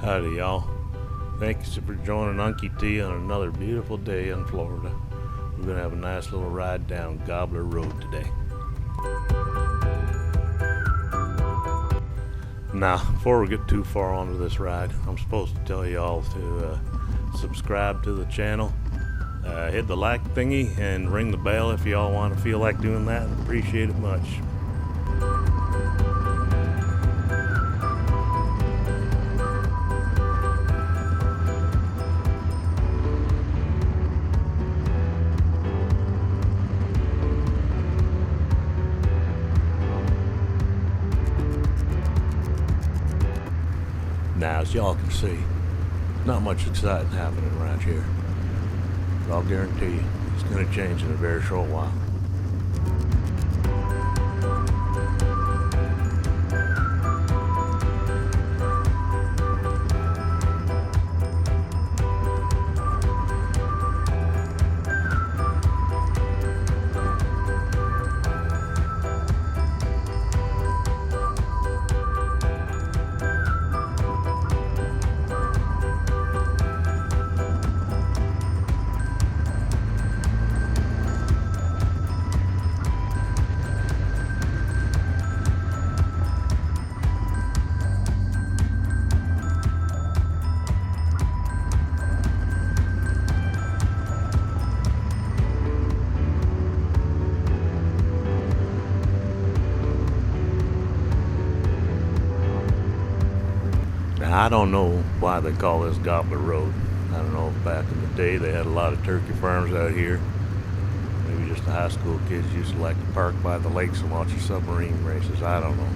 Howdy, y'all. Thanks for joining Unky T on another beautiful day in Florida. We're going to have a nice little ride down Gobbler Road today. Now, before we get too far onto this ride, I'm supposed to tell y'all to subscribe to the channel, hit the like thingy, and ring the bell if y'all want to feel like doing that. I'd appreciate it much. Now, as y'all can see, not much exciting happening right here. But I'll guarantee you, it's going to change in a very short while. I don't know why they call this Gobbler Road. I don't know if back in the day they had a lot of turkey farms out here. Maybe just the high school kids used to like to park by the lakes and watch the submarine races. I don't know.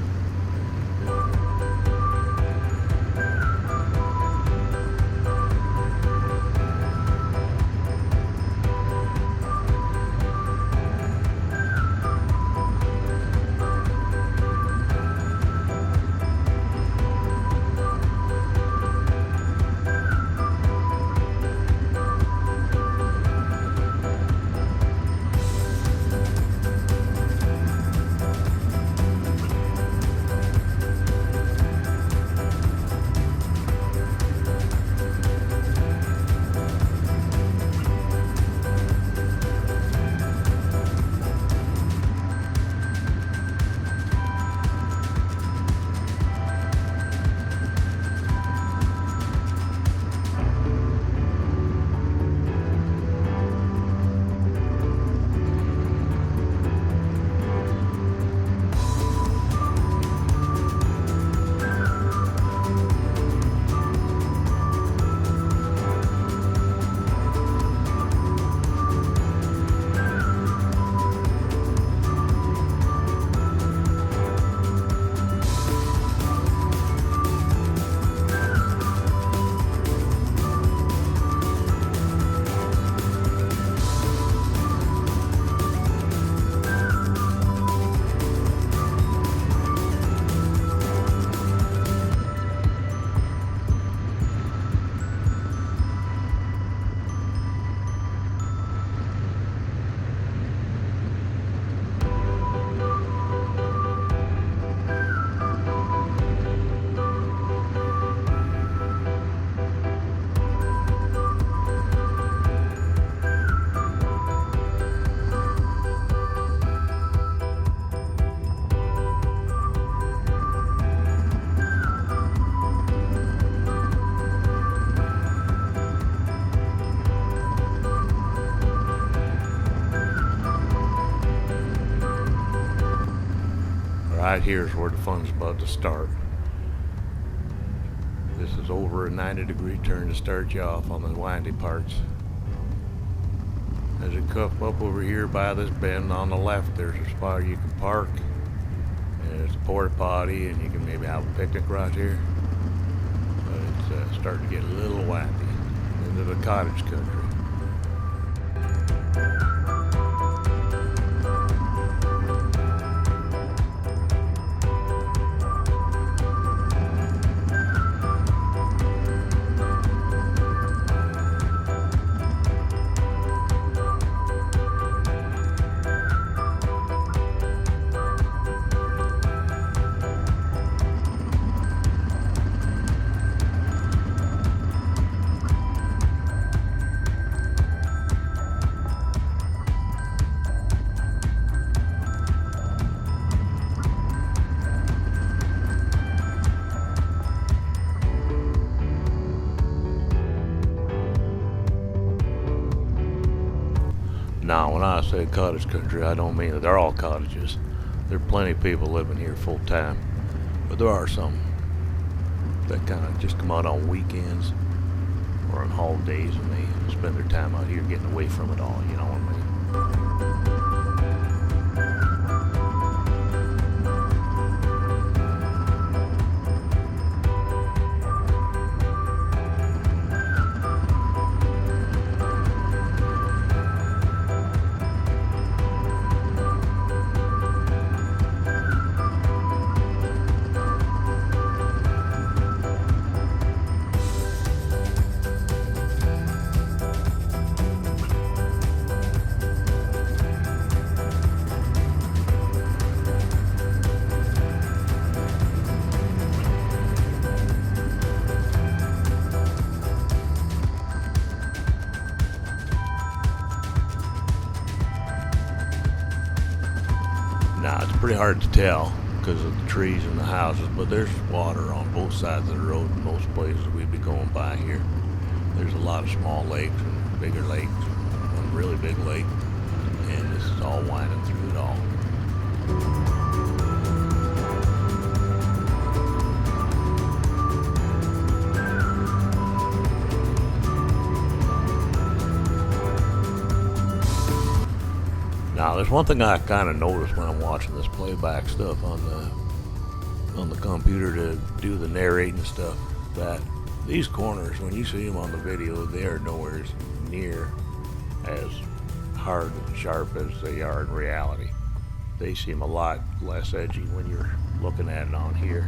Right here is where the fun's about to start. This is over a 90-degree turn to start you off on the windy parts. As you come up over here by this bend on the left, there's a spot you can park. And there's a porta potty, and you can maybe have a picnic right here. But it's starting to get a little windy into the cottage country. Now, when I say cottage country, I don't mean that they're all cottages. There are plenty of people living here full time, but there are some that kind of just come out on weekends or on holidays and they spend their time out here getting away from it all, you know what I mean? Now, it's pretty hard to tell because of the trees and the houses, but there's water on both sides of the road in most places we'd be going by here. There's a lot of small lakes and bigger lakes, one really big lake, and this is all winding through it all. Now, there's one thing I kind of noticed when I'm watching this playback stuff on the computer to do the narrating stuff, that these corners, when you see them on the video, they are nowhere near as hard and sharp as they are in reality. They seem a lot less edgy when you're looking at it on here.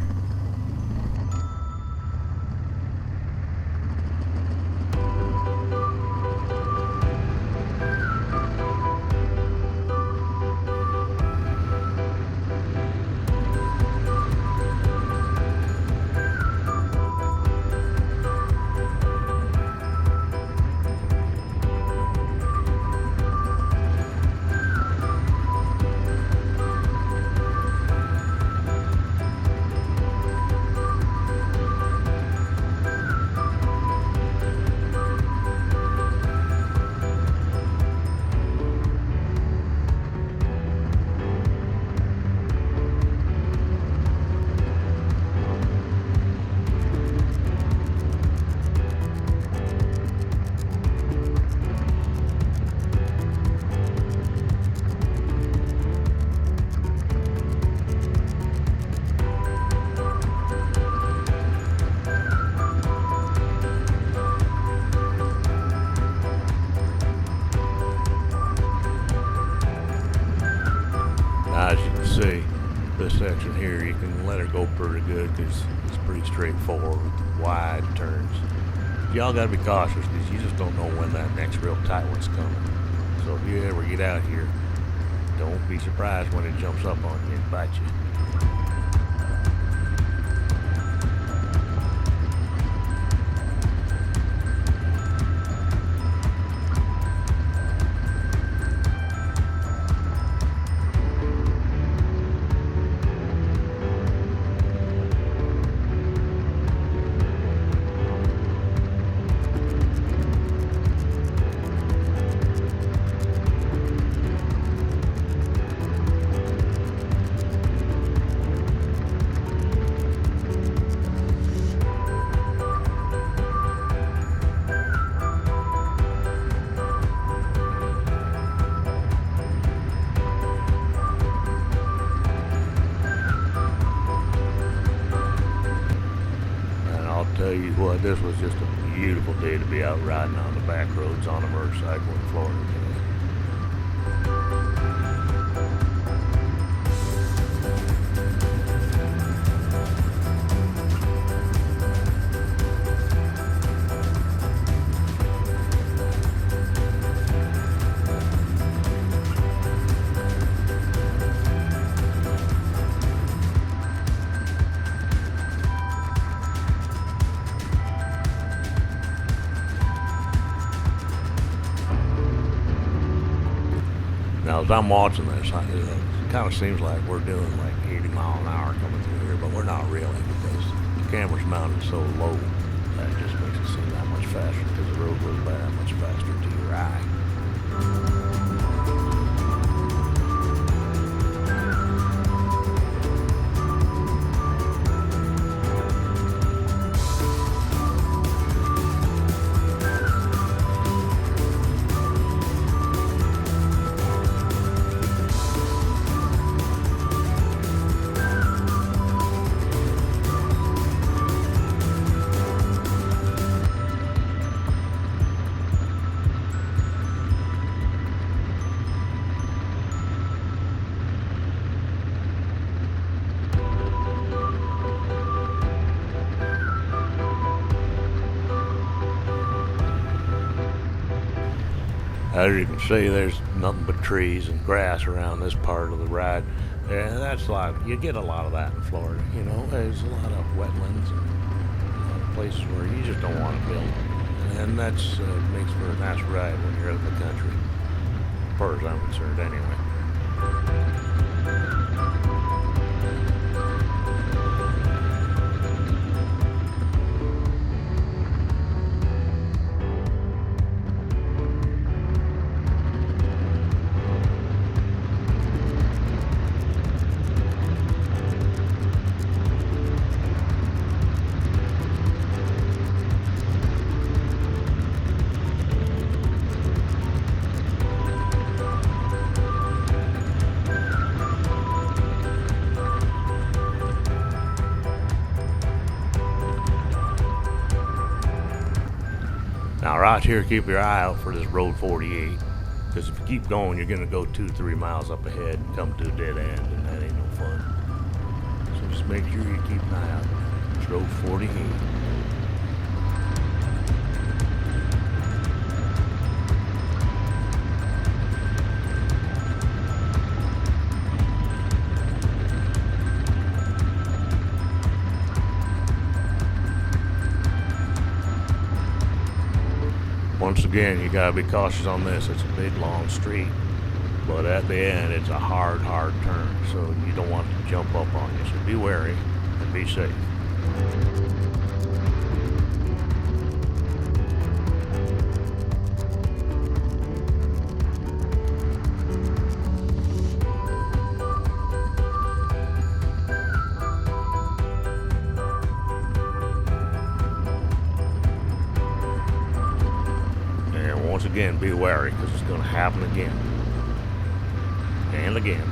As you can see, this section here, you can let her go pretty good because it's pretty straightforward with wide turns. Y'all got to be cautious because you just don't know when that next real tight one's coming. So if you ever get out here, don't be surprised when it jumps up on you and bites you. Tell you what, this was just a beautiful day to be out riding on the back roads on a motorcycle in Florida today. Now, as I'm watching this, it kind of seems like we're doing like 80 mile an hour coming through here, but we're not really because the camera's mounted so low that it just makes it seem that much faster because the road goes by that much faster to your eye. As you can see, there's nothing but trees and grass around this part of the ride. And that's like, you get a lot of that in Florida. You know, there's a lot of wetlands and a lot of places where you just don't want to build. And that's makes for a nice ride when you're out in the country, as far as I'm concerned anyway. Now right here, keep your eye out for this Road 48, because if you keep going, you're going to go 2-3 miles up ahead and come to a dead end, and that ain't no fun. So just make sure you keep an eye out. It's Road 48. Once again, you gotta be cautious on this. It's a big, long street, but at the end, it's a hard turn, so you don't want it to jump up on you. So be wary and be safe. Once again, be wary, because it's going to happen again and again.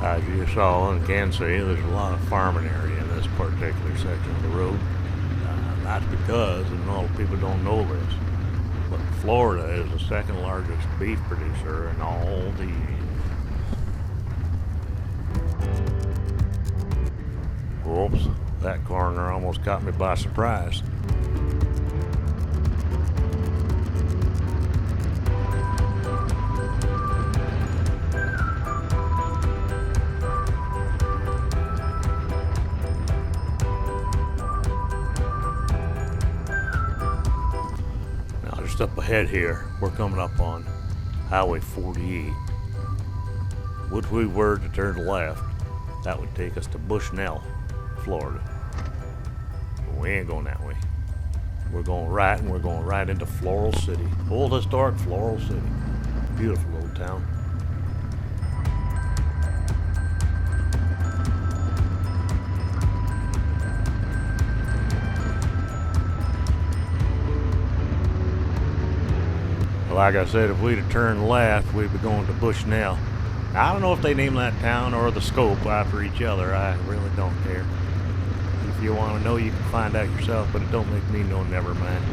As you saw and can see, there's a lot of farming area in this particular section of the road. That's because, and a lot of people don't know this, but Florida is the second largest beef producer in all the Union. Whoops, that corner almost caught me by surprise. Just up ahead here, we're coming up on Highway 48. Which we were to turn left, that would take us to Bushnell, Florida. But we ain't going that way. We're going right, and we're going right into Floral City. Old historic Floral City. Beautiful little town. Like I said, if we'd have turned left, we'd be going to Bushnell. I don't know if they name that town or the Scope after each other. I really don't care. If you want to know, you can find out yourself, but it don't make me know, never mind.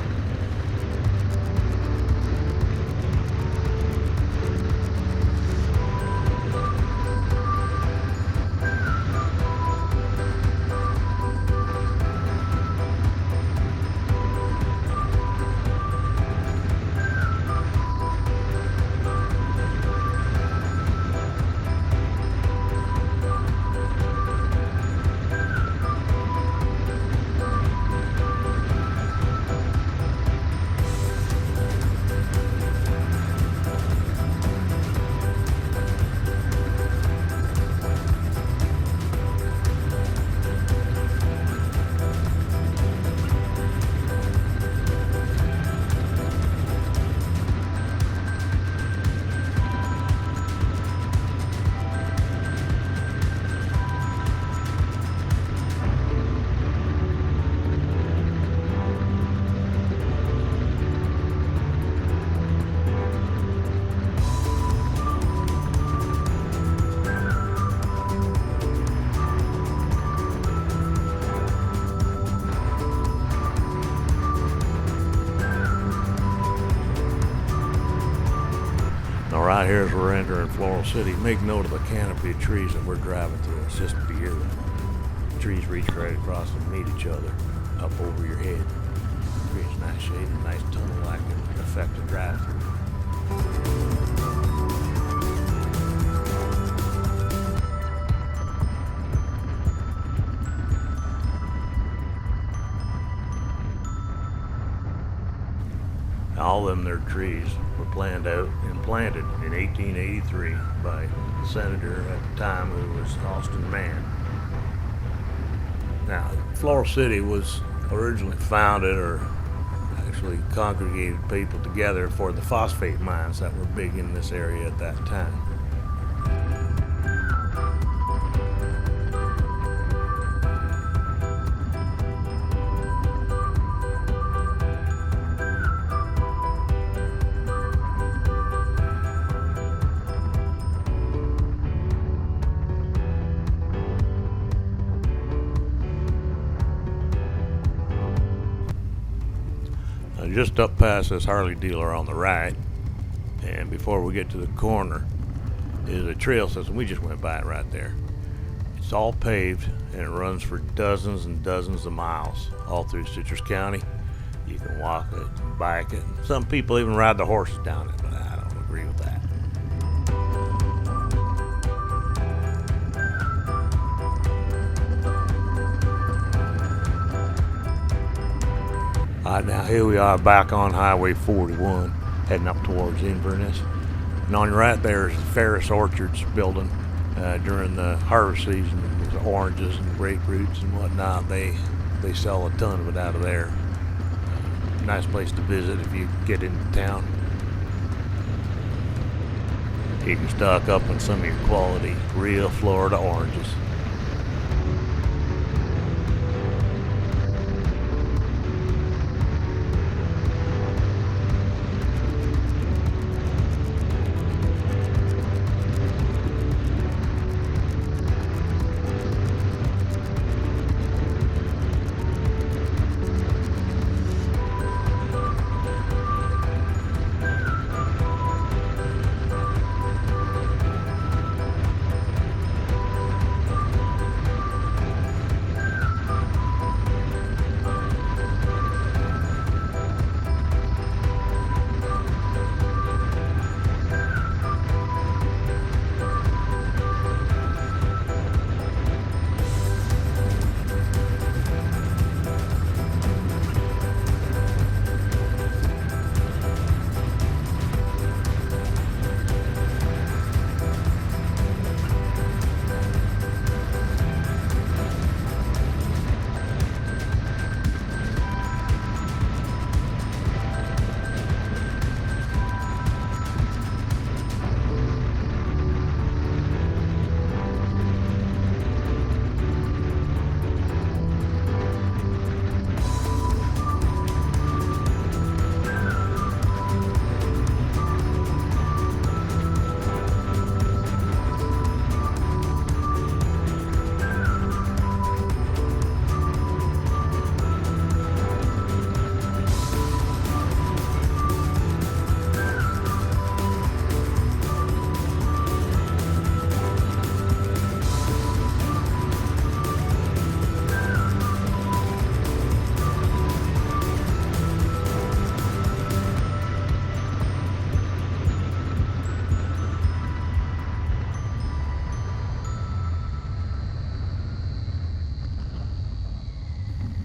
Now right here as we're entering Floral City, make note of the canopy of trees that we're driving through. It's just beautiful. The trees reach right across and meet each other up over your head. Creates nice shade and nice tunnel-like effect to drive through. All them there trees were planned out and planted in 1883 by the senator at the time, who was Austin Mann. Now, Floral City was originally founded, or actually congregated people together for the phosphate mines that were big in this area at that time. Just up past this Harley dealer on the right, and before we get to the corner, is a trail system. We just went by it right there. It's all paved and it runs for dozens and dozens of miles all through Citrus County. You can walk it, bike it. Some people even ride the horses down it, but I don't agree with that. All right, now here we are back on Highway 41, heading up towards Inverness. And on your right there is the Ferris Orchards building. During the harvest season, there's oranges and grapefruits and whatnot. They sell a ton of it out of there. Nice place to visit if you get into town. You can stock up on some of your quality, real Florida oranges.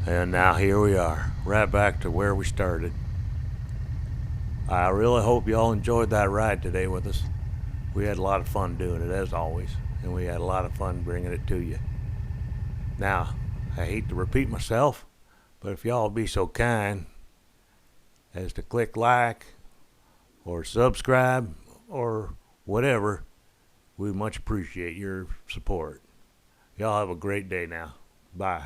And now here we are, right back to where we started. I really hope y'all enjoyed that ride today with us. We had a lot of fun doing it, as always, and we had a lot of fun bringing it to you. Now, I hate to repeat myself, but if y'all be so kind as to click like or subscribe or whatever, we much appreciate your support. Y'all have a great day now. Bye.